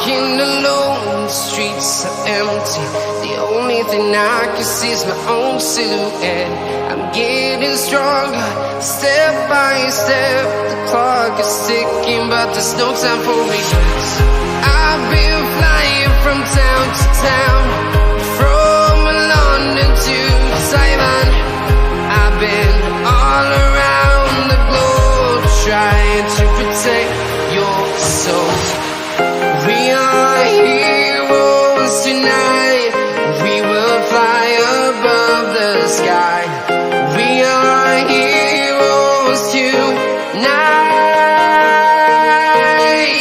walking alone, the streets are empty. The only thing I can see is my own silhouette. I'm getting stronger, step by step. The clock is ticking, but there's no time for regrets. I've been flying from town to town, from London to Taiwan. I've been all around the globe, trying to protect your soul. We are heroes tonight. We will fly above the sky. We are heroes tonight.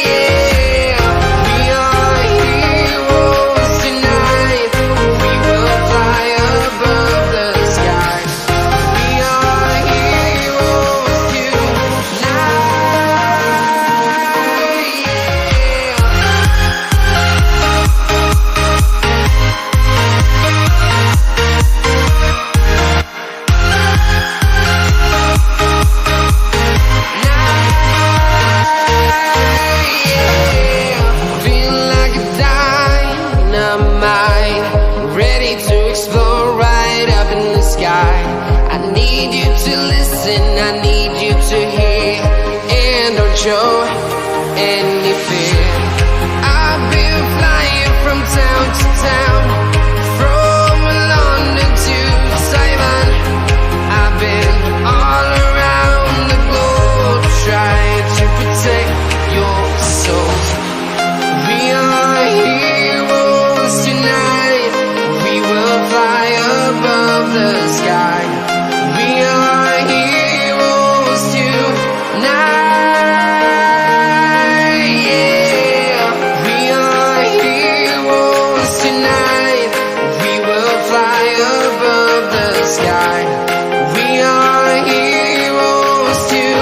Yeah. We are heroes tonight. We will fly above the sky. We are heroes tonight. Feeling like a dynamite, ready to explode right up in the sky. I need you to listen, I need you to hear, and don't show any fear. I've been flying from town to town, from London to Taiwan. I've been all around the globe, trying to protect your soul. We are heroes tonight. We will fly above the sky. We are heroes tonight. Yeah. We are heroes tonight. We will fly above the sky. We are heroes tonight.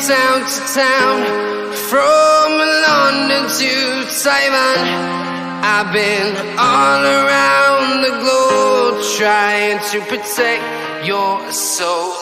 Town to town, from London to Taiwan. I've been all around the globe, trying to protect your soul.